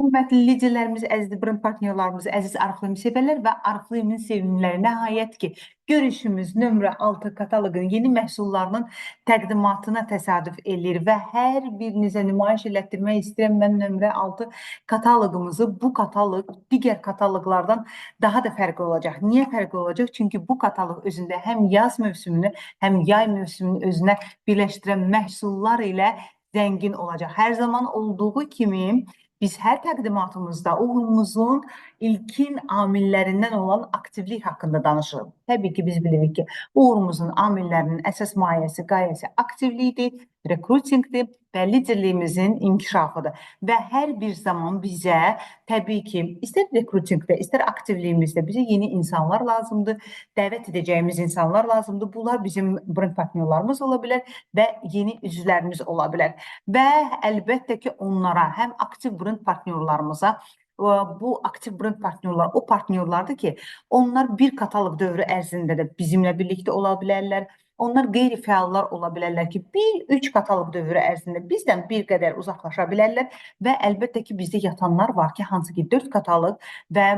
Hörmətli liderlərimiz, əziz brend partnyorlarımız, əziz Arıqlı sevərlər və Arıqlı sevimliləri. Nəhayət ki, görüşümüz nömrə 6 kataloqun yeni məhsullarının təqdimatına təsadüf edir və hər birinizə nümayiş elətdirmək istəyirəm mən nömrə 6 kataloqumuzu. Bu kataloq digər kataloqlardan daha da fərqli olacaq. Niyə fərqli olacaq? Çünki bu kataloq özündə həm yaz mövsümünü, həm yay mövsümünü özünə birləşdirən məhsullar ilə zəngin olacaq. Hər zaman olduğu kimi biz hər təqdimatımızda uğurumuzun ilkin amillərindən olan aktivlik haqqında danışırıq. Təbii ki, biz bilirik ki, uğurumuzun amillərinin əsas mayəsi, qayəsi aktivlikdir, rekrutingdir və liderliyimizin inkişafıdır. Və hər bir zaman bizə təbii ki, istər rekrutingdə, istər aktivliyimizdə bizə yeni insanlar lazımdır, dəvət edəcəyimiz insanlar lazımdır. Bunlar bizim brend partnyorlarımız ola bilər və yeni üzvlərimiz ola bilər. Və əlbəttə ki, onlara həm aktiv brend partnyorlarımıza bu aktiv brend partnyorlar o partnyorlardır ki, onlar bir kataloq dövrü ərzində də bizimlə birlikdə ola bilərlər. Onlar qeyri-fəallar ola bilərlər ki, 1-3 kataloq dövrü ərzində bizdən bir qədər uzaqlaşa bilərlər və əlbəttə ki, bizdə yatanlar var ki, hansı ki 4 kataloq və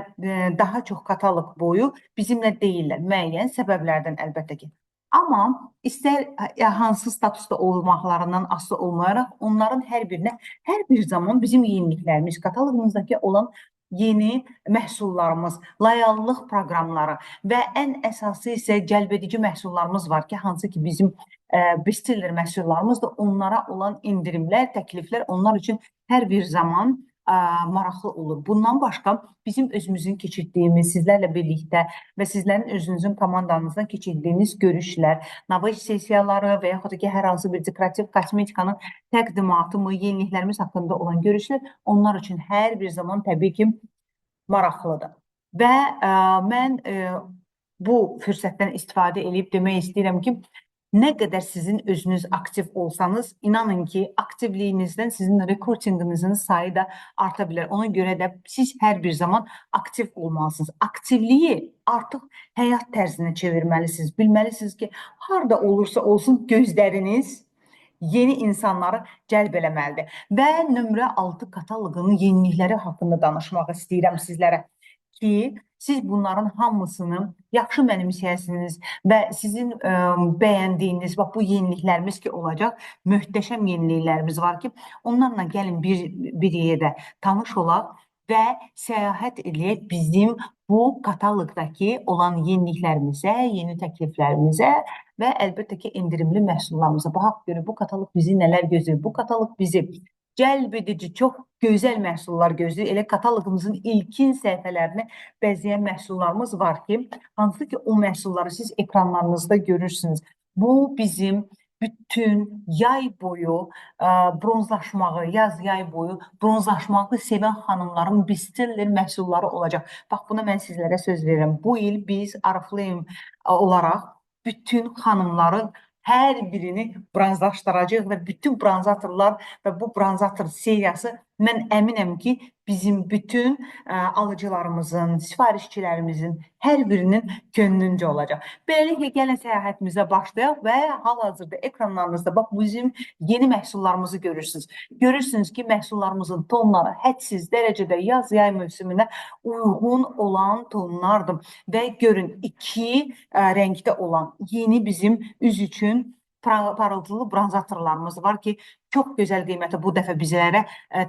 daha çox kataloq boyu bizimlə deyirlər, müəyyən səbəblərdən əlbəttə ki. Amma istər hansı statusda olmaqlarından asılı olmayaraq onların hər birinə hər bir zaman bizim yeniliklərimiz, kataloqumuzdakı olan yeni məhsullarımız, layihəlilıq proqramları və ən əsası isə cəlbedici məhsullarımız var ki, hansı ki bizim bestseller məhsullarımızdır. Onlara olan indirimlər, təkliflər onlar üçün hər bir zaman maraqlı olur. Bundan başqa bizim özümüzün keçirdiyimiz, sizlərlə birlikdə və sizlərin özünüzün komandanızdan keçirdiyiniz görüşlər, navaş sessiyaları və yaxud da ki, hər hansı bir dekorativ kosmetikanın təqdimatı mı, yeniliklərimiz haqqında olan görüşlər onlar üçün hər bir zaman təbii ki, maraqlıdır. Və mən bu fürsətdən istifadə edib demək istəyirəm ki, nə qədər sizin özünüz aktiv olsanız, inanın ki, aktivliyinizdən sizin rekrutinginizin sayı da arta bilər. Ona görə də siz hər bir zaman aktiv olmalısınız. Aktivliyi artıq həyat tərzinə çevirməlisiniz. Bilməlisiniz ki, harada olursa olsun gözləriniz yeni insanları cəlb eləməlidir. Və nömrə 6 kataloqunun yenilikləri haqqında danışmaq istəyirəm sizlərə ki, siz bunların hamısını yaxşı mənimsəyəsiniz və sizin bəyəndiyiniz bu yeniliklərimiz ki olacaq, möhtəşəm yeniliklərimiz var ki, onlarla gəlin bir yerdə tanış olaq və səyahət edək bizim bu kataloqdakı olan yeniliklərimizə, yeni təkliflərimizə və əlbəttə ki, endirimli məhsullarımıza. Baxaq görək, bu kataloq bizi nələr gözləyir? Bu kataloq bizi cəlb edici, çox gözəl məhsullar gözləyir. Elə kataloqumuzun ilkin səhifələrini bəzəyən məhsullarımız var ki, hansı ki o məhsulları siz ekranlarınızda görürsünüz. Bu bizim bütün yay boyu bronzlaşmağı, yay boyu bronzlaşmağı sevən xanımların bestseller məhsulları olacaq. Bax, buna mən sizlərə söz verirəm. Bu il biz Arıqlıyım olaraq bütün xanımların hər birini bronzlaşdıracaq və bütün bronzatorlar və bu bronzator seriyası mən əminəm ki, bizim bütün alıcılarımızın, sifarişçilərimizin hər birinin könlüncə olacaq. Beləliklə, gəlin səyahətimizə başlayaq və hal-hazırda ekranlarınızda bax, bizim yeni məhsullarımızı görürsünüz. Görürsünüz ki, məhsullarımızın tonları hədsiz dərəcədə yaz-yay mövsümünə uyğun olan tonlardır. Və görün, 2 rəngdə olan yeni bizim üz üçün parıltılı bronzatorlarımız var ki, çox gözəl qiymətə bu dəfə bizlərə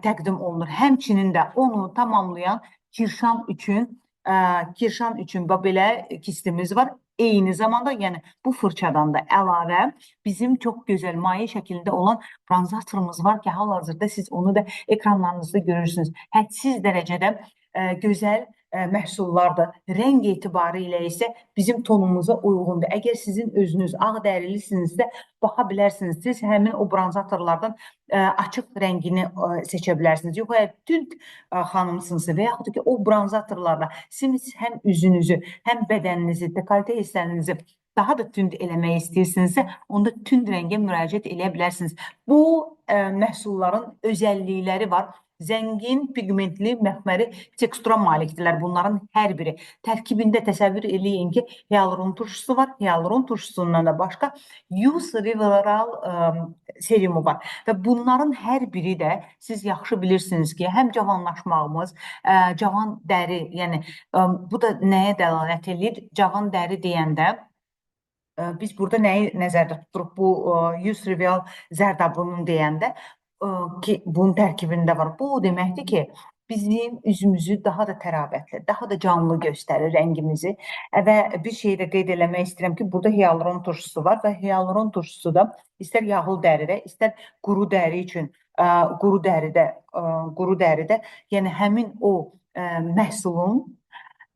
təqdim olunur. Həmçinin də onu tamamlayan Kirşan üçün belə kistimiz var. Eyni zamanda, yəni bu fırçadan da əlavə bizim çox gözəl maye şəklində olan bronzatorumuz var ki, hal-hazırda siz onu da ekranlarınızda görürsünüz. Hədsiz dərəcədə gözəl məhsullardır. Rəng etibarilə isə bizim tonumuza uyğundur. Əgər sizin özünüz ağ dərilisinizsə, baxa bilərsiniz. Siz həmin o bronzatorlardan açıq rəngini seçə bilərsiniz. Yox, əgər tünd xanımsınızsa və yaxud ki, o bronzatorlarla siz həm üzünüzü, həm bədəninizi, dekolte hisslərinizi daha da tünd eləmək istəyirsinizsə, onda tünd rəngə müraciət eləyə bilərsiniz. Bu məhsulların özəllikləri var. Zəngin, pigmentli, məxməri tekstura malikdirlər bunların hər biri. Tərkibində təsəvvür eləyin ki, hialuron turşusu var. Hialuron turşusundan da başqa Use Riveral serumu var. Və bunların hər biri də siz yaxşı bilirsiniz ki, həm cavanlaşmağımız, cavan dəri, yəni bu da nəyə dəlalət edir? Cavan dəri deyəndə biz burada nəyi nəzərdə tuturuq? Bu Yusrivial zərdabının deyəndə ki, bunun tərkibində var. Bu o deməkdir ki, bizim üzümüzü daha da təravətli, daha da canlı göstərir rəngimizi. Və bir şey də qeyd eləmək istəyirəm ki, burada hialuron turşusu var və hialuron turşusu da istər yağlı dəridə, istər quru dəri üçün quru dəridə, yəni həmin o məhsulun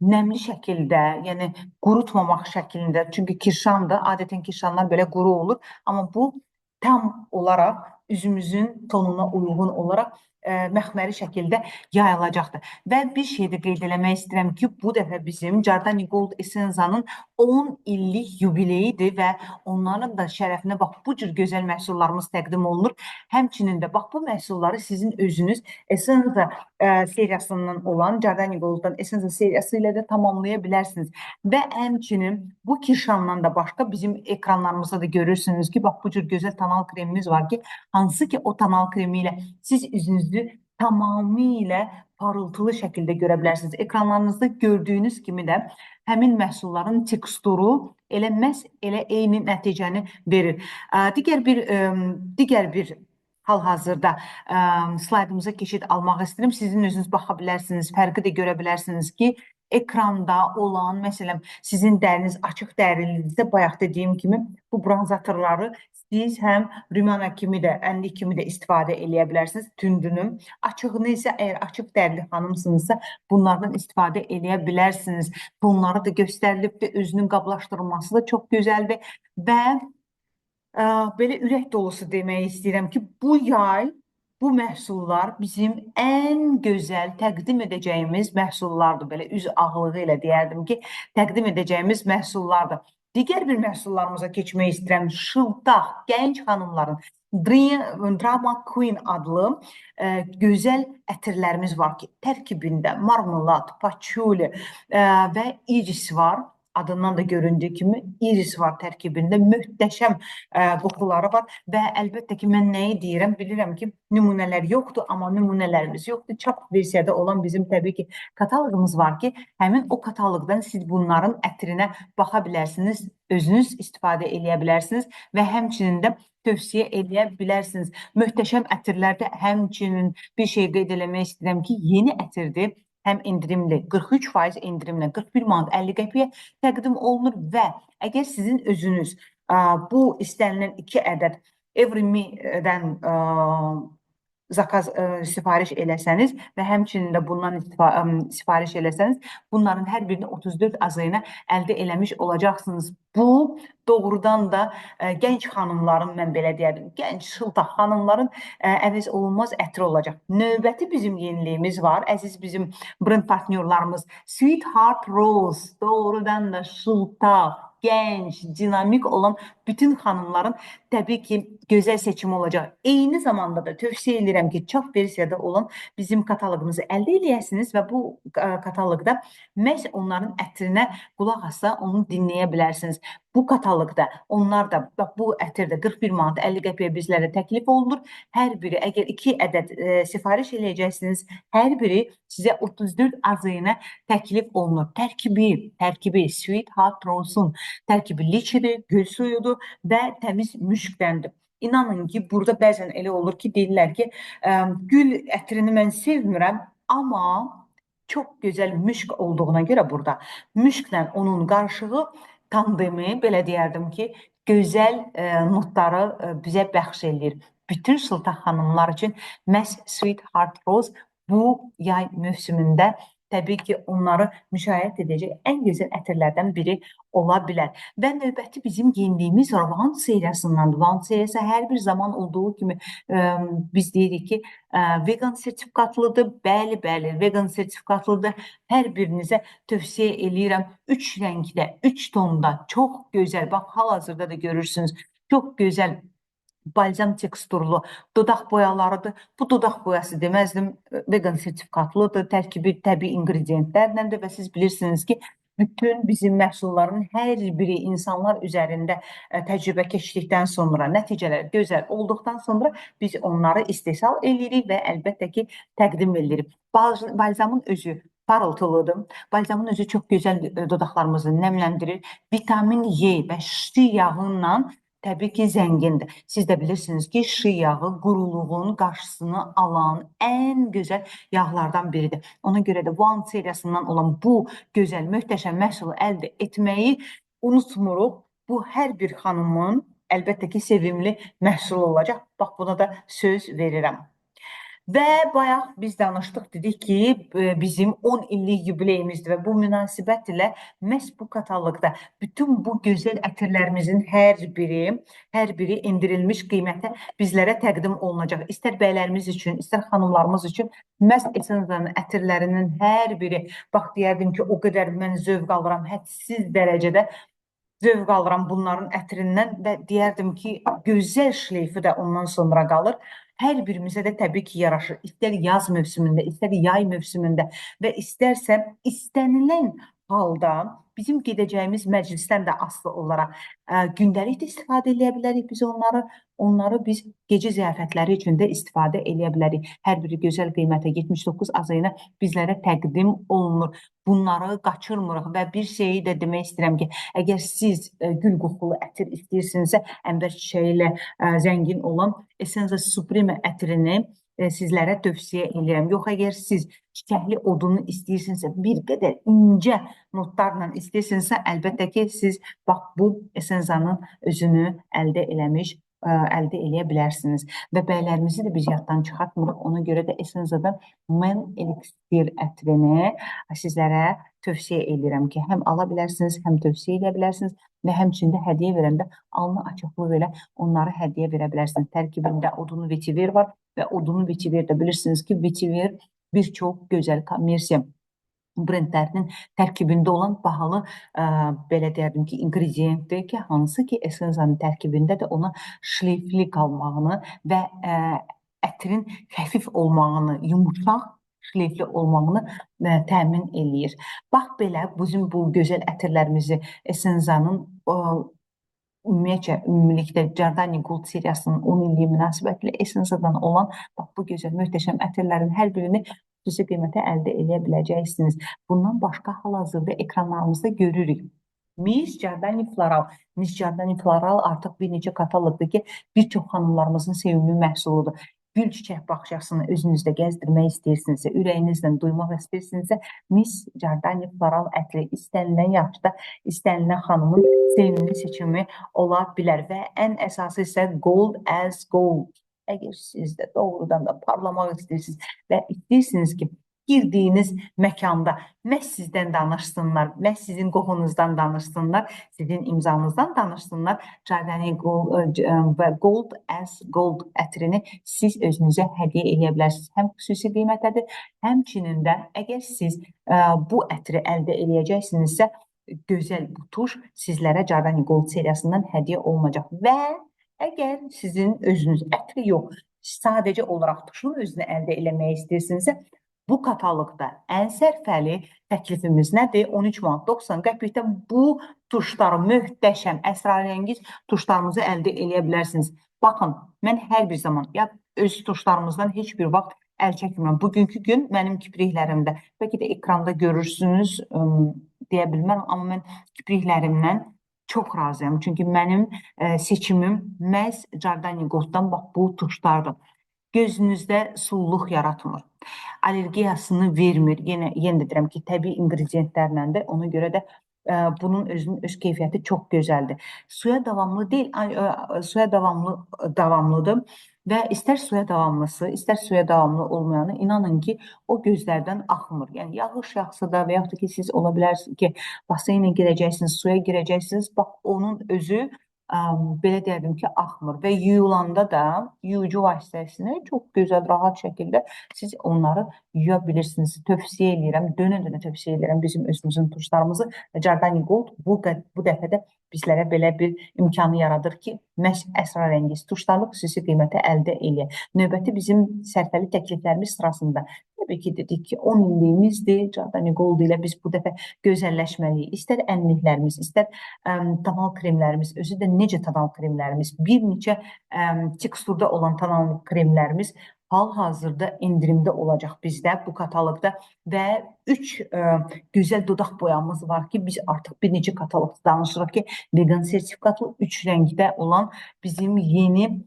nəmli şəkildə, yəni qurutmamaq şəklində. Çünki kirşandır, adətən kirşanlar belə quru olur, amma bu tam olaraq üzümüzün tonuna uyğun olaraq məxməri şəkildə yayılacaqdır. Və bir şey də qeyd eləmək istəyirəm ki, bu dəfə bizim Giordani Gold Essenza'nın 10 illik yubileyidir və onların da şərəfinə bax bu cür gözəl məhsullarımız təqdim olunur. Həmçinin də bax bu məhsulları sizin özünüz Essenza seriyasından olan Giordani Gold'dan Essenza seriyası ilə də tamamlaya bilərsiniz. Və həmçinin bu kirşandan da başqa bizim ekranlarımızda da görürsünüz ki, bax bu cür gözəl tonal kremimiz var ki, hansı ki o tonal kremi ilə siz üzünüzü tamamilə parıltılı şəkildə görə bilərsiniz. Ekranlarınızda gördüyünüz kimi də həmin məhsulların teksturu elə eyni nəticəni verir. Digər bir hal-hazırda slaydımıza keçid almaq istəyirəm. Sizin özünüz baxa bilərsiniz, fərqi də görə bilərsiniz ki, ekranda olan, məsələn, sizin dəriniz açıq dərinizdə bayaq dediyim kimi bu bronzatorları siz həm rümana kimi də, ənlik kimi də istifadə eləyə bilərsiniz, tündünü. Açığını isə, əgər açıq dərli xanımsınızsa, bunlardan istifadə eləyə bilərsiniz. Tonları da göstərilibdir, özünün qablaşdırılması da çox gözəldir və belə ürək dolusu demək istəyirəm ki, bu yay bu məhsullar bizim ən gözəl təqdim edəcəyimiz məhsullardır. Belə üz ağlığı ilə deyərdim ki, təqdim edəcəyimiz məhsullardır. Digər bir məhsullarımıza keçmək istəyirəm. Şıltaq, gənc xanımların Drama Queen adlı gözəl ətirlərimiz var ki, tərkibində marmelat, paçuli və iris var. Adından da göründüyü kimi iris var tərkibində, möhtəşəm qoxuları var və əlbəttə ki, mən nəyi deyirəm, bilirəm ki, nümunələr yoxdur, amma nümunələrimiz yoxdur. Çap versiyada olan bizim təbii ki, kataloqumuz var ki, həmin o kataloqdan siz bunların ətrinə baxa bilərsiniz, özünüz istifadə eləyə bilərsiniz və həmçinin də tövsiyə eləyə bilərsiniz. Möhtəşəm ətirlərdə həmçinin bir şey qeyd eləmək istəyirəm ki, yeni ətirdir. Həm indirimli, 43% indirimlə 41 manat 50 qəpiyə təqdim olunur və əgər sizin özünüz bu istənilən 2 ədəd Everyme-dən zakaz sifariş eləsəniz və həmçinin də bundan sifariş eləsəniz, bunların hər birini 34 azayına əldə eləmiş olacaqsınız. Bu doğrudan da gənc xanımların, mən belə deyərdim, gənc şıltaq xanımların əvəz olunmaz ətri olacaq. Növbəti bizim yeniliyimiz var, əziz bizim brend partnyorlarımız Sweetheart Rose, doğrudan da şıltaq, gənc, dinamik olan bütün xanımların təbii ki, gözəl seçimi olacaq. Eyni zamanda da tövsiyə edirəm ki, çap versiyada olan bizim kataloqumuzu əldə eləyəsiniz və bu kataloqda məhz onların ətrinə qulaq assa, onu dinləyə bilərsiniz. Bu kataloqda onlar da, bu ətirdə 41 manat 50 qəpiyə bizlərə təklif olunur. Hər biri, əgər 2 ədəd sifariş eləyəcəksiniz, hər biri sizə 34 azayına təklif olunur. Tərkibi Sweetheart Rose-un tərkibi liçidir, gül suyudur və təmiz müşkdəndir. İnanın ki, burada bəzən elə olur ki, deyirlər ki, gül ətrini mən sevmirəm, amma çox gözəl müşk olduğuna görə burada müşklə onun qarışığı tandemi, belə deyərdim ki, gözəl notları bizə bəxş edir. Bütün şıltaq xanımlar üçün məhz Sweetheart Rose bu yay mövsümündə təbii ki, onları müşahidə edəcək ən gözəl ətirlərdən biri ola bilər. Və növbəti bizim geyindiyimiz Van seriyasındandır. Van seriyası hər bir zaman olduğu kimi biz deyirik ki, vegan sertifikatlıdır. Bəli, bəli, vegan sertifikatlıdır. Hər birinizə tövsiyə eləyirəm. 3 rəngdə, 3 tonda çox gözəl, bax hal-hazırda da görürsünüz, çox gözəl balzam teksturlu dodaq boyalarıdır. Bu dodaq boyası deməzdim, vegan sertifikatlıdır, tərkibi təbii ingrediyentlərlədir və siz bilirsiniz ki, bütün bizim məhsulların hər biri insanlar üzərində təcrübə keçdikdən sonra, nəticələr gözəl olduqdan sonra biz onları istehsal edirik və əlbəttə ki, təqdim edirik. Balzamın özü parıltılıdır. Balzamın özü çox gözəl dodaqlarımızı nəmləndirir. Vitamin Y və şi yağıyla təbii ki, zəngindir. Siz də bilirsiniz ki, şi yağı quruluğun qarşısını alan ən gözəl yağlardan biridir. Ona görə də Van seriyasından olan bu gözəl, möhtəşəm məhsulu əldə etməyi unutmuruq. Bu hər bir xanımın əlbəttə ki, sevimli məhsulu olacaq. Bax, buna da söz verirəm. Və bayaq biz danışdıq, dedik ki, bizim 10 illik yubileyimizdir və bu münasibət ilə məhz bu kataloqda bütün bu gözəl ətirlərimizin hər biri endirilmiş qiymətə bizlərə təqdim olunacaq. İstər bəylərimiz üçün, istər xanımlarımız üçün məhz Essenza'nın ətirlərinin hər biri, bax deyərdim ki, o qədər mən zövq alıram, hədsiz dərəcədə zövq alıram bunların ətirindən və deyərdim ki, gözəl şleyfi də ondan sonra qalır. Hər birimizə də təbii ki, yaraşır. İstər yaz mövsümündə, istər yay mövsümündə və istərsə istənilən halda bizim gedəcəyimiz məclisdən də asılı olaraq gündəlik də istifadə edə bilərik biz onları. Onları biz gecə ziyafətləri üçün də istifadə edə bilərik. Hər biri gözəl qiymətə 79 azayına bizlərə təqdim olunur. Bunları qaçırmırıq və bir şeyi də demək istəyirəm ki, əgər siz gül qoxulu ətir istəyirsinizsə, əmbər çiçəyi ilə zəngin olan Essenza Supreme ətrini sizlərə tövsiyə edirəm. Yox, əgər siz çiçəkli odunu istəyirsinizsə, bir qədər incə notlarla istəyirsinizsə, əlbəttə ki, siz bax bu Essenza'nın özünü əldə eləyə bilərsiniz. Və bəylərimizi də biz yaddan çıxartmırıq. Ona görə də Essenza'dan Men Elixir ətrini sizlərə tövsiyə edirəm ki, həm ala bilərsiniz, həm tövsiyə edə bilərsiniz və həmçində hədiyyə verəndə alnı açıqlıq ilə onları hədiyyə verə bilərsiniz. Tərkibində odunu vetiver var və odunu vetiver də bilirsiniz ki, vetiver bir çox gözəl kommersiya brendlərinin tərkibində olan bahalı, belə deyərdim ki, ingrediyentdir ki, hansı ki, Essenza'nın tərkibində də ona şleyfli qalmağını və ətirin xəfif olmağını, yumuşaq şleyfli olmağını təmin eləyir. Bax belə, bizim bu gözəl ətirlərimizi Essenza'nın ümumilikdə Giordani Gold seriyasının 10 illiyi münasibətilə Essenza'dan olan bax bu gözəl, möhtəşəm ətirlərin hər birini xüsusi qiymətə əldə edə biləcəksiniz. Bundan başqa hal-hazırda ekranlarımızda görürük. Miss Giordani Floral. Miss Giordani Floral artıq bir neçə kataloqdur ki, bir çox xanımlarımızın sevimli məhsuludur. Gül çiçək baxçasını özünüzdə gəzdirmək istəyirsinizsə, ürəyinizlə duymaq istəyirsinizsə, Miss Giordani Floral ətri istənilən yaşda, istənilən xanımın sevimli seçimi ola bilər və ən əsası isə Gold as Gold. Əgər siz də doğrudan da parlamaq istəyirsiniz və istəyirsiniz ki, girdiyiniz məkanda məhz sizdən danışsınlar, məhz sizin qoxunuzdan danışsınlar, sizin imzanızdan danışsınlar, Giordani və Gold as Gold ətrini siz özünüzə hədiyyə edə bilərsiniz. Həm xüsusi qiymətədir, həmçinin də əgər siz bu ətri əldə edəcəksinizsə, gözəl bu tuş sizlərə Giordani Gold seriyasından hədiyyə olunacaq və əgər sizin özünüz ətri yox, sadəcə olaraq tuşun özünü əldə eləmək istəyirsinizsə, bu kataloqda ən sərfəli təklifimiz nədir? 13 manat 90 qəpikdə bu tuşları, möhtəşəm, əsrarəngiz tuşlarımızı əldə eləyə bilərsiniz. Baxın, mən hər bir zaman ya öz tuşlarımızdan heç bir vaxt əl çəkmirəm. Bugünkü gün mənim kipriklərimdə, bəlkə də ekranda görürsünüz, deyə bilmərəm, amma mən kipriklərimdən çox razıyam. Çünki mənim seçimim məhz Giordani Gold'dan bax bu tuşlardır. Gözünüzdə sulluq yaratmır. Allergiyasını vermir. Yenə deyirəm ki, təbii ingrediyentlərləndir. Ona görə də bunun özünün öz keyfiyyəti çox gözəldir. Suya davamlı deyil, suya davamlıdır. və istər suya davamlısı, istər suya davamlı olmayanı, inanın ki, o gözlərdən axmır. Yəni yağış yağsa da və yaxud da ki, siz ola bilərsiniz ki, baseynə girəcəksiniz, suya girəcəksiniz, bax onun özü belə deyərdim ki, axmır və yuyulanda da yuyucu vasitəsini çox gözəl, rahat şəkildə siz onları yuya bilirsiniz. Tövsiyə edirəm, dönə-dönə tövsiyə edirəm bizim özümüzün turşlarımızı. Jardani Gold bu dəfə də bizlərə belə bir imkanı yaradır ki, məhz əsrarəngiz tuşlarlı xüsusi qiyməti əldə eləyək. Növbəti bizim sərfəli təkliflərimiz sırasında təbii ki, dedik ki, 10 illiyimizdir. Jardani Gold ilə biz bu dəfə gözəlləşməliyik. İstər ənliklərimiz, istər tonal kremlərimiz, özü də necə tonal kremlərimiz, bir neçə teksturda olan tonal kremlərimiz hal-hazırda endirimdə olacaq bizdə bu kataloqda və 3 gözəl dodaq boyamız var ki, biz artıq bir neçə kataloqda danışırıq ki, vegan sertifikatlı 3 rəngdə olan bizim yeni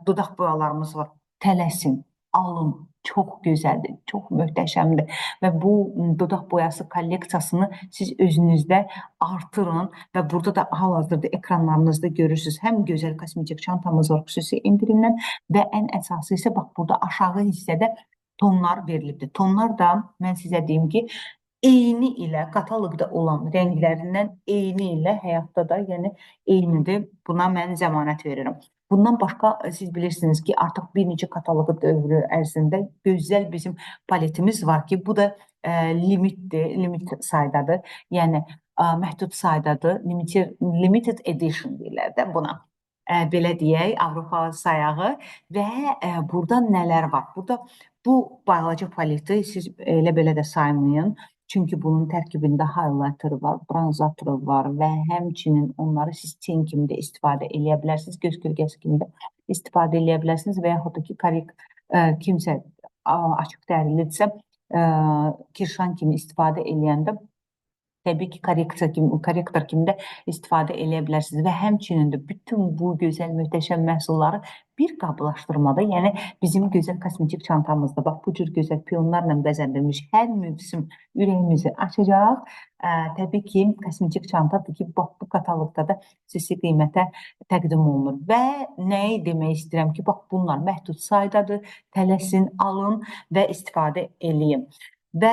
dodaq boyalarımız var. Tələsin, alın, çox gözəldir, çox möhtəşəmdir və bu dodaq boyası kolleksiyasını siz özünüzdə artırın və burada da hal-hazırda ekranlarınızda görürsünüz. Həm gözəl kosmetik çantamız var xüsusi endirimdən və ən əsası isə bax burada aşağı hissədə tonlar verilibdir. Tonlar da mən sizə deyim ki, eyni ilə kataloqda olan rənglərindən eyni ilə həyatda da, yəni eynidir. Buna mən zəmanət verirəm. Bundan başqa siz bilirsiniz ki, artıq bir neçə kataloq dövrü ərzində gözəl bizim paletimiz var ki, bu da limitdir, limit saydadır. Yəni məhdud saydadır, limited edition deyirlər də buna. Belə deyək, Avropa sayağı və burada nələr var? Burada bu balaca paleti siz elə belə də saymayın. Çünki bunun tərkibində highlighter var, bronzatoru var və həmçinin onları siz ten kimi də istifadə edə bilərsiniz, göz kölgəsi kimi də istifadə edə bilərsiniz və yaxud da ki, kimsə açıq dərilidirsə, kirşan kimi istifadə edəndə təbii ki, korrektor kimi də istifadə edə bilərsiniz və həmçinin də bütün bu gözəl, möhtəşəm məhsulları bir qablaşdırmada, yəni bizim gözəl kosmetik çantamızda, bax bu cür gözəl pionlarla bəzədilmiş hər mövsüm ürəyimizi açacaq. Təbii ki, kosmetik çantadır ki, bax bu kataloqda da xüsusi qiymətə təqdim olunur və nəyi demək istəyirəm ki, bax bunlar məhdud saydadır, tələsin, alın və istifadə eləyin. Və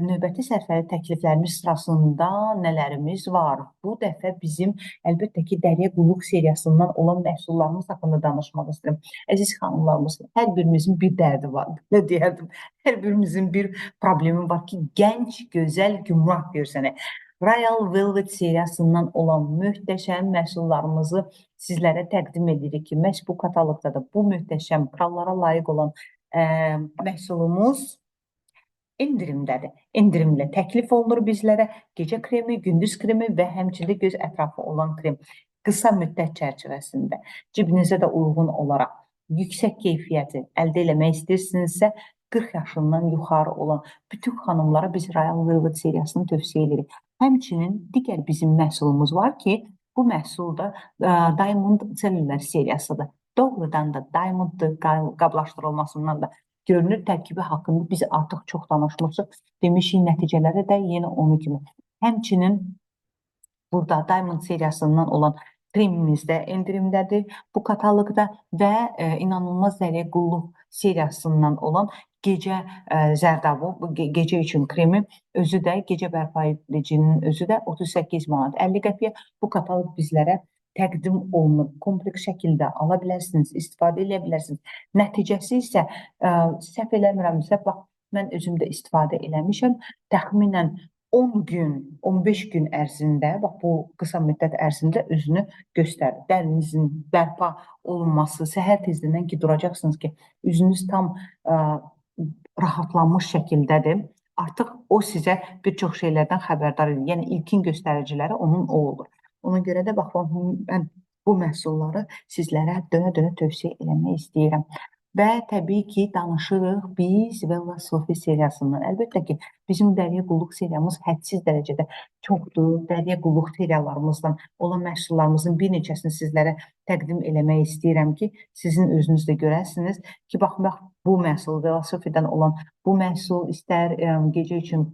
növbəti sərfəli təkliflərimiz sırasında nələrimiz var? Bu dəfə bizim əlbəttə ki, dəriyə qulluq seriyasından olan məhsullarımız haqqında danışmaq istəyirəm. Əziz xanımlarımız, hər birimizin bir dərdi var, belə deyərdim. Hər birimizin bir problemi var ki, gənc, gözəl, gümrah görsənək. Royal Velvet seriyasından olan möhtəşəm məhsullarımızı sizlərə təqdim edirik ki, məhz bu kataloqda da bu möhtəşəm, krallara layiq olan məhsulumuz endirimdədir. Endirimlə təklif olunur bizlərə gecə kremi, gündüz kremi və həmçində göz ətrafı olan krem. Qısa müddət çərçivəsində cibinizə də uyğun olaraq yüksək keyfiyyəti əldə eləmək istəyirsinizsə, 40 yaşından yuxarı olan bütün xanımlara biz Royal Velvet seriyasını tövsiyə edirik. Həmçinin digər bizim məhsulumuz var ki, bu məhsul da Diamond Cellular seriyasıdır. Doğrudan da Diamonddır, qablaşdırılmasından da görünür, tərkibi haqqında biz artıq çox danışmışıq. Demişik, nəticələri də yenə onu kimi. Həmçinin burada Diamond seriyasından olan kremimiz də endirimdədir bu kataloqda və inanılmaz dəriyə qulluq seriyasından olan gecə zərdabı, gecə üçün kremi özü də, gecə bərpa edicinin özü də 38 manat 50 qəpiyə bu kataloq bizlərə təqdim olunur. Kompleks şəkildə ala bilərsiniz, istifadə edə bilərsiniz. Nəticəsi isə səhv eləmirəmsə, bax, mən özüm də istifadə eləmişəm. Təxminən 10 gün, 15 gün ərzində, bax bu qısa müddət ərzində özünü göstərir. Dərinizin bərpa olunması, səhər tezdən ki, duracaqsınız ki, üzünüz tam rahatlanmış şəkildədir. Artıq o sizə bir çox şeylərdən xəbərdar edir. Yəni, ilkin göstəriciləri onun o olur. Ona görə də bax, mən bu məhsulları sizlərə dönə-dönə tövsiyə eləmək istəyirəm. Və təbii ki, danışırıq biz Vella Sofi seriyasından. Əlbəttə ki, bizim dəriyə qulluq seriyamız hədsiz dərəcədə çoxdur. Dəriyə qulluq seriyalarımızdan olan məhsullarımızın bir neçəsini sizlərə təqdim eləmək istəyirəm ki, sizin özünüz də görəsiniz ki, bax, bu məhsul, Vella Sofi'dən olan bu məhsul istər gecə üçün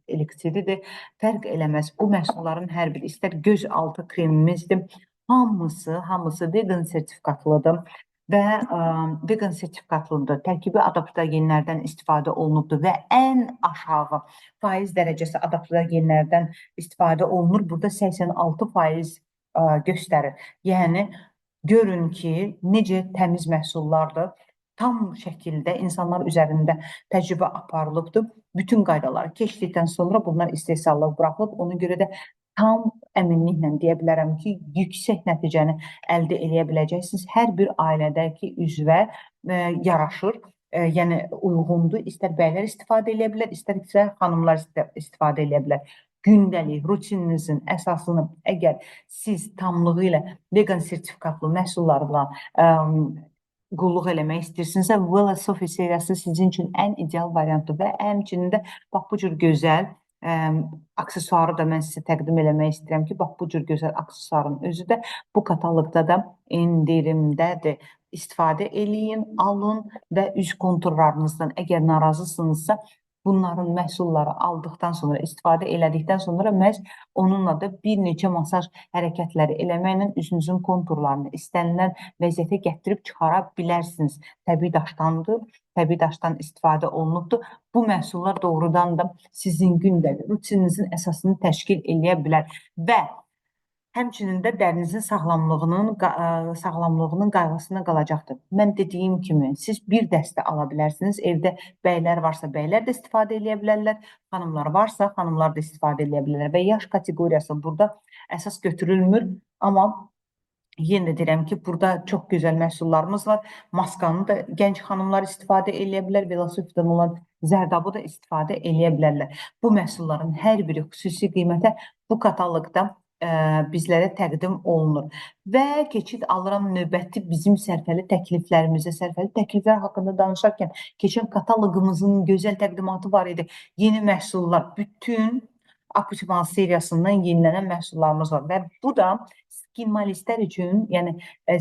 elektridir, fərq eləməz. Bu məhsulların hər biri, istər göz altı kremimizdir, hamısı vegan sertifikatlıdır. və vegan sertifikatlıdır. Tərkibi adaptogenlərdən istifadə olunubdur və ən aşağı faiz dərəcəsi adaptogenlərdən istifadə olunur. Burada 86% göstərir. Yəni görün ki, necə təmiz məhsullardır. Tam şəkildə insanlar üzərində təcrübə aparılıbdır. Bütün qaydaları keçdikdən sonra bunlar istehsalla buraxılıb. Ona görə də tam əminliklə deyə bilərəm ki, yüksək nəticəni əldə edə biləcəksiniz. Hər bir ailədəki üzvə yaraşır, yəni uyğundur. İstər bəylər istifadə edə bilər, istər xanımlar istifadə edə bilər. Gündəlik rutininizin əsasını əgər siz tamlığı ilə vegan sertifikatlı məhsullarla qulluq eləmək istəyirsinizsə, Velosofi seriyası sizin üçün ən ideal variantdır və həmçinin də bax bu cür gözəl aksesuarı da mən sizə təqdim eləmək istəyirəm ki, bax bu cür gözəl aksesuarın özü də bu kataloqda da endirimdədir. İstifadə eləyin, alın və üz konturlarınızdan əgər narazısınızsa, bunların məhsulları aldıqdan sonra, istifadə elədikdən sonra məhz onunla da bir neçə masaj hərəkətləri eləməklə üzünüzün konturlarını istənilən vəziyyətə gətirib çıxara bilərsiniz. Təbii daşdandır, təbii daşdan istifadə olunubdur. Bu məhsullar doğrudan da sizin gündəlik rutininizin əsasını təşkil edə bilər və həmçinin də dərinizin sağlamlığının qayğısına qalacaqdır. Mən dediyim kimi, siz bir dəstə ala bilərsiniz. Evdə bəylər varsa, bəylər də istifadə edə bilərlər. Xanımlar varsa, xanımlar da istifadə edə bilərlər. Və yaş kateqoriyası burada əsas götürülmür. Amma yenə də deyirəm ki, burada çox gözəl məhsullarımız var. Maskanı da gənc xanımlar istifadə edə bilər. Velosipeddən olan zərdabı da istifadə edə bilərlər. Bu məhsulların hər biri xüsusi qiymətə bu kataloqda bizlərə təqdim olunur. Və keçid alıram növbəti bizim sərfəli təkliflərimizə. Sərfəli təkliflər haqqında danışarkən keçən kataloqumuzun gözəl təqdimatı var idi. Yeni məhsullar, bütün Optimal seriyasından yenilənən məhsullarımız var. Və bu da skinmalistlər üçün, yəni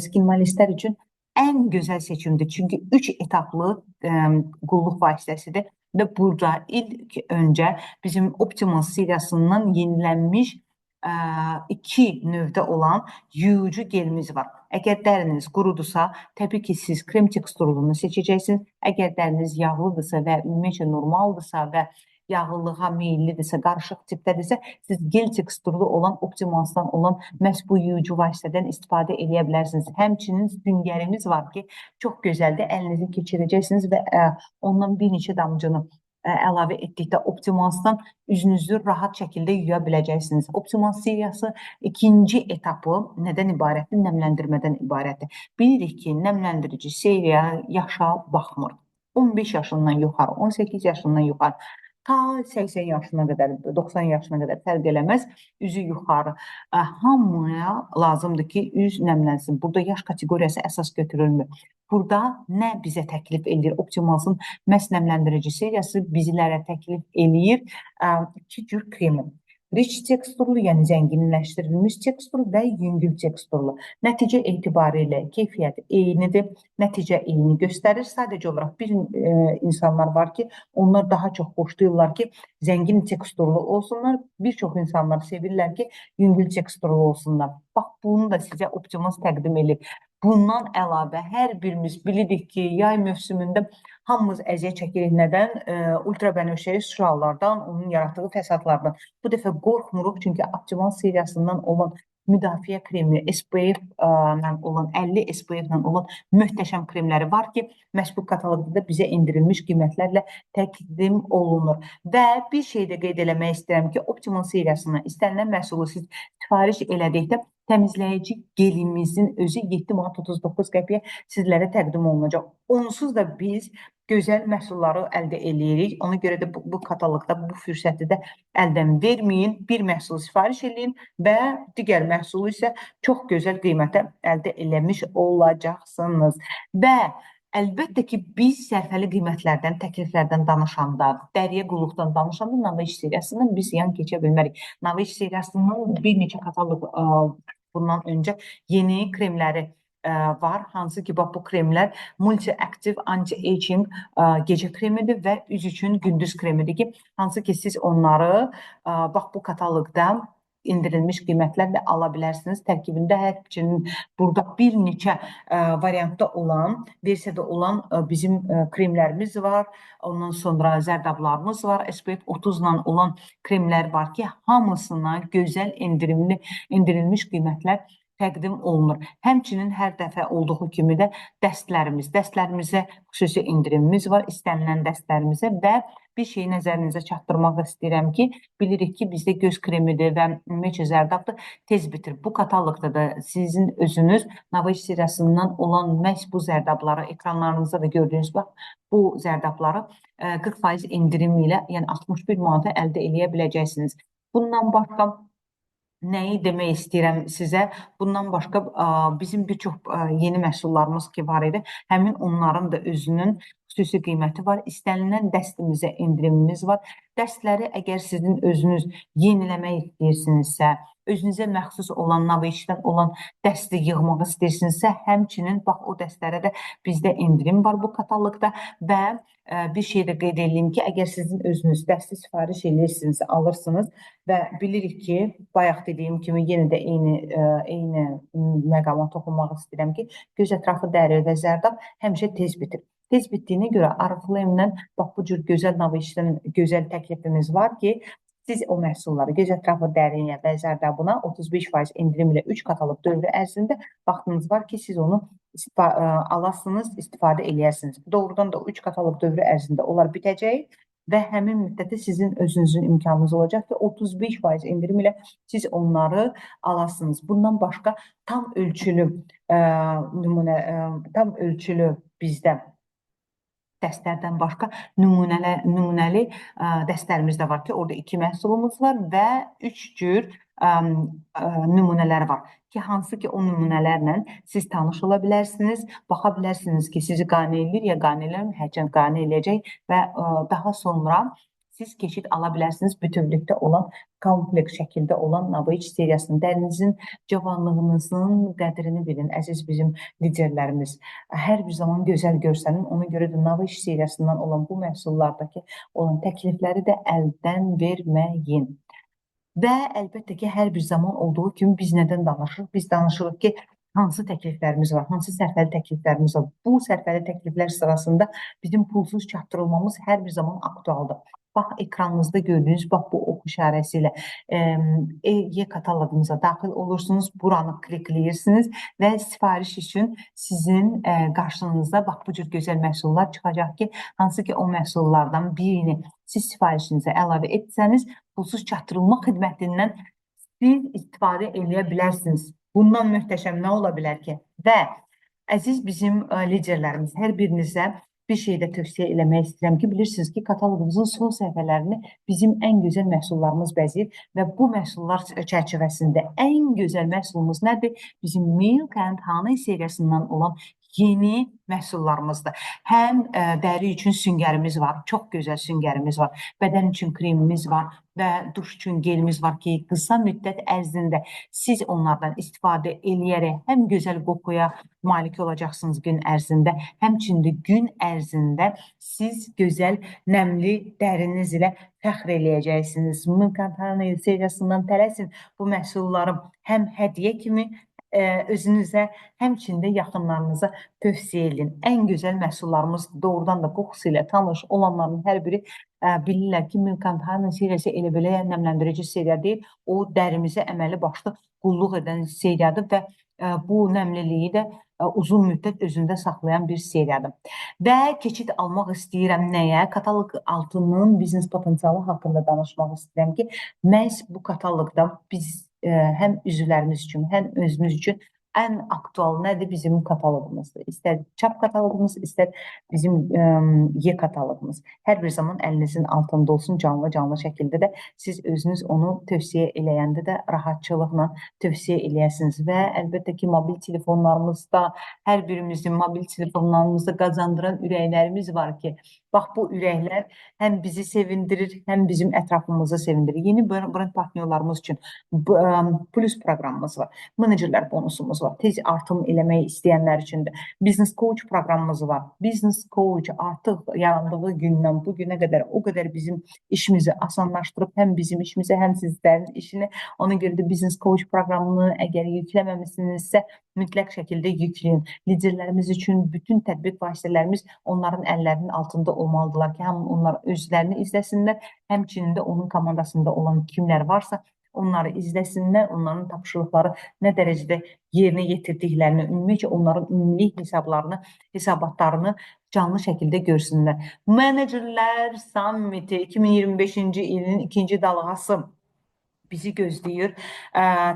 skinmalistlər üçün ən gözəl seçimdir. Çünki 3 etaplı qulluq vasitəsidir. Və burada ilk öncə bizim Optimal seriyasından yenilənmiş 2 növdə olan yuyucu gelimiz var. Əgər dəriniz qurudursa, təbii ki, siz krem teksturunu seçəcəksiniz. Əgər dəriniz yağlıdırsa və ümumiyyətlə normaldırsa və yağlılığa meyillidirsə, qarışıq tipdədirsə, siz gel teksturlu olan Optimalsdan olan məhz bu yuyucu vasitədən istifadə edə bilərsiniz. Həmçinin süngərimiz var ki, çox gözəldir. Əlinizi keçirəcəksiniz və ondan bir neçə damcını əlavə etdikdə Optimalsdan üzünüzü rahat şəkildə yuya biləcəksiniz. Optimal seriyası ikinci etapı nədən ibarətdir? Nəmləndirmədən ibarətdir. Bilirik ki, nəmləndirici seriya yaşa baxmır. 15 yaşından yuxarı, 18 yaşından yuxarı, ta 80 yaşına qədər, 90 yaşına qədər fərq eləməz, üzü yuxarı. Hamıya lazımdır ki, üz nəmlənsin. Burada yaş kateqoriyası əsas götürülmür. Burada nə bizə təklif edir? Optimalsın məhz nəmləndirici seriyası bizlərə təklif eləyir 2 cür kremi. Rich teksturlu, yəni zənginləşdirilmiş teksturlu və yüngül teksturlu. Nəticə etibarilə keyfiyyət eynidir, nəticə eyni göstərir. Sadəcə olaraq bir insanlar var ki, onlar daha çox xoşlayırlar ki, zəngin teksturlu olsunlar. Bir çox insanlar sevirlər ki, yüngül teksturlu olsunlar. Bax, bunu da sizə Optimal təqdim edir. Bundan əlavə hər birimiz bilirik ki, yay mövsümündə hamımız əziyyət çəkirik. Nədən? Ultrabənövşəyi şüalardan, onun yaratdığı fəsadlardan. Bu dəfə qorxmuruq, çünki Optimal seriyasından olan müdafiə kremi, SPF-lə olan, 50 SPF-lə olan möhtəşəm kremləri var ki, məhz bu kataloqda da bizə indirilmiş qiymətlərlə təqdim olunur. Və bir şey də qeyd eləmək istəyirəm ki, Optimal seriyasına istənilən məhsulu siz sifariş elədikdə təmizləyici gelimizin özü 7 manat 39 qəpiyə sizlərə təqdim olunacaq. Onsuz da biz gözəl məhsulları əldə eləyirik. Ona görə də bu kataloqda bu fürsəti də əldən verməyin. Bir məhsul sifariş eləyin və digər məhsulu isə çox gözəl qiymətə əldə eləmiş olacaqsınız. Və əlbəttə ki, biz sərfəli qiymətlərdən, təkliflərdən danışanda, dəriyə qulluqdan danışanda Naviş seriyasından biz yan keçə bilmərik. Naviş seriyasından bir neçə kataloq bundan öncə yeni kremləri var. Hansı ki, bax bu kremlər multi-aktiv anti-aging gecə kremidir və üz üçün gündüz kremidir ki, hansı ki, siz onları bax bu kataloqda indirilmiş qiymətlərlə ala bilərsiniz. Tərkibində həmçinin burada bir neçə variantda olan, versiyada olan bizim kremlərimiz var. Ondan sonra zərdablarımız var. SPF 30 ilə olan kremlər var ki, hamısına gözəl endirilmiş qiymətlər təqdim olunur. Həmçinin hər dəfə olduğu kimi də dəstlərimizə xüsusi indirimimiz var, istənilən dəstlərimizə və bir şeyi nəzərinizə çatdırmaq istəyirəm ki, bilirik ki, bizdə göz kremidir və ümumiyyətcə zərdabdır, tez bitir. Bu kataloqda da sizin özünüz Navage seriyasından olan məhz bu zərdabları, ekranlarınızda da gördüyünüz bax, bu zərdabları 40% indirim ilə, yəni 61 manata əldə eləyə biləcəksiniz. Bundan başqa nəyi demək istəyirəm sizə? Bundan başqa bizim bir çox yeni məhsullarımız ki var idi. Həmin onların da özünün xüsusi qiyməti var. İstənilən dəstimizə indirimimiz var. Dəstləri əgər sizin özünüz yeniləmək istəyirsinizsə, özünüzə məxsus olan, Navage'dən olan dəsti yığmaq istəyirsinizsə, həmçinin bax o dəstlərə də bizdə indirim var bu kataloqda və bir şey də qeyd edeyim ki, əgər sizin özünüz dəsti sifariş edirsinizsə, alırsınız və bilirik ki, bayaq dediyim kimi yenə də eyni məqama toxunmaq istəyirəm ki, göz ətrafı dəri və zərdab həmişə tez bitir. Tez bitdiyinə görə Oriflame-dən bax bu cür gözəl Navage'dən gözəl təklifimiz var ki, siz o məhsulları göz ətrafı dəriyə və zərdabına 35% indirim ilə 3 kataloq dövrü ərzində vaxtınız var ki, siz onu alasınız, istifadə eləyərsiniz. Doğrudan da 3 kataloq dövrü ərzində onlar bitəcək və həmin müddətdə sizin özünüzün imkanınız olacaq ki, 35% indirim ilə siz onları alasınız. Bundan başqa tam ölçülü bizdə dəstlərdən başqa nümunəli dəstlərimiz də var ki, orada 2 məhsulumuz var və 3 cür nümunələr var ki, hansı ki o nümunələrlə siz tanış ola bilərsiniz, baxa bilərsiniz ki, sizi qane edir ya qane eləmir, hərçənd qane eləyəcək və daha sonra siz keçid ala bilərsiniz bütövlükdə olan, kompleks şəkildə olan Navage seriyasının, dərinizin, cavanlığınızın qədrini bilin, əziz bizim liderlərimiz. Hər bir zaman gözəl görsənin, ona görə də Navage seriyasından olan bu məhsullardakı olan təklifləri də əldən verməyin. Və əlbəttə ki, hər bir zaman olduğu kimi biz nədən danışırıq? Biz danışırıq ki, hansı təkliflərimiz var, hansı sərfəli təkliflərimiz var. Bu sərfəli təkliflər sırasında bizim pulsuz çatdırılmamız hər bir zaman aktualdır. Bax, ekranınızda gördüyünüz, bax bu ox işarəsi ilə e-kataloqumuza daxil olursunuz, buranı klikləyirsiniz və sifariş üçün sizin qarşınızda bax bu cür gözəl məhsullar çıxacaq ki, hansı ki o məhsullardan birini siz sifarişinizə əlavə etsəniz, pulsuz çatdırılma xidmətindən siz istifadə eləyə bilərsiniz. Bundan möhtəşəm nə ola bilər ki? Və əziz bizim liderlərimiz, hər birinizə bir şey də tövsiyə eləmək istəyirəm ki, bilirsiniz ki, kataloqumuzun son səhifələrini bizim ən gözəl məhsullarımız bəzəyir və bu məhsullar çərçivəsində ən gözəl məhsulumuz nədir? Bizim Milk and Honey seriyasından olan yeni məhsullarımızdır. Həm dəri üçün süngərimiz var, çox gözəl süngərimiz var, bədən üçün kremimiz var və duş üçün gelimiz var ki, qısa müddət ərzində siz onlardan istifadə eləyərək həm gözəl qoxuya malik olacaqsınız gün ərzində, həmçində gün ərzində siz gözəl nəmli dəriniz ilə fəxr eləyəcəksiniz. Milk and Honey seriyasından tələsin bu məhsulları həm hədiyyə kimi özünüzə, həmçində yaxınlarınıza tövsiyə edin. Ən gözəl məhsullarımız doğrudan da qoxusu ilə tanış olanların hər biri bilirlər ki, Milk and Honey seriyası elə belə nəmləndirici seriya deyil. O dərimizə əməli başlı qulluq edən seriyadır və bu nəmliliyi də uzun müddət özündə saxlayan bir seriyadır. Və keçid almaq istəyirəm nəyə? Kataloq altının biznes potensialı haqqında danışmaq istəyirəm ki, məhz bu kataloqda biz həm üzvlərimiz üçün, həm özümüz üçün ən aktual nədir? Bizim kataloqumuzdur. İstər çap kataloqumuz, istər bizim e-kataloqumuz. Hər bir zaman əlinizin altında olsun, canlı şəkildə də siz özünüz onu tövsiyə eləyəndə də rahatçılıqla tövsiyə eləyəsiniz və əlbəttə ki, mobil telefonlarımızda, hər birimizin mobil telefonlarımızda qazandıran ürəklərimiz var ki, bax bu ürəklər həm bizi sevindirir, həm bizim ətrafımızı sevindirir. Yeni brend partnyorlarımız üçün plus proqramımız var, menecerlər bonusumuz var. var. Tez artım eləmək istəyənlər üçün də Business Coach proqramımız var. Business Coach artıq yarandığı gündən bu günə qədər o qədər bizim işimizi asanlaşdırıb, həm bizim işimizi, həm sizlərin işini. Ona görə də Business Coach proqramını əgər yükləməmisinizsə, mütləq şəkildə yükləyin. Liderlərimiz üçün bütün tətbiq vasitələrimiz onların əllərinin altında olmalıdırlar ki, həm onlar özlərini izləsinlər, həmçinin də onun komandasında olan kimlər varsa, onları izləsinlər, onların tapşırıqları nə dərəcədə yerinə yetirdiklərini, ümumiyyətlə onların ümumi hesabatlarını canlı şəkildə görsünlər. Menecerlər Summiti 2025-ci ilin ikinci dalğası bizi gözləyir.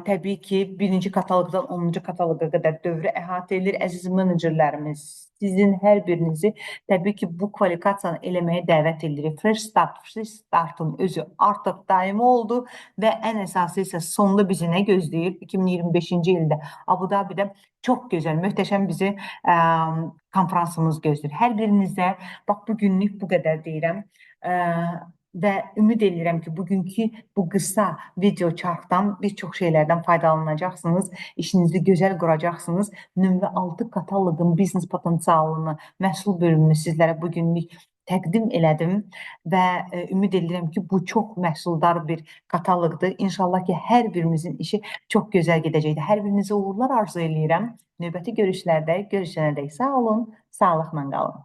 Təbii ki, birinci kataloqdan 10-cu kataloqa qədər dövrü əhatə edir. Əziz menecerlərimiz, sizin hər birinizi təbii ki, bu kvalifikasiyanı eləməyə dəvət edirik. Fresh Start'ın özü artıq daimi oldu və ən əsası isə sonda bizi nə gözləyir? 2025-ci ildə Abu Dhabi'də çox gözəl, möhtəşəm bizi konferansımız gözləyir. Hər birinizə, bax, bugünlük bu qədər deyirəm. Və ümid edirəm ki, bugünkü bu qısa video çarxdan bir çox şeylərdən faydalanacaqsınız, işinizi gözəl quracaqsınız. Nömrə 6 kataloqun biznes potensialını, məhsul bölümünü sizlərə bugünlük təqdim elədim və ümid edirəm ki, bu çox məhsuldar bir kataloqdur. İnşallah ki, hər birimizin işi çox gözəl gedəcəkdir. Hər birinizə uğurlar arzu edirəm. Növbəti görüşlərdə görüşənədək sağ olun, sağlıqla qalın.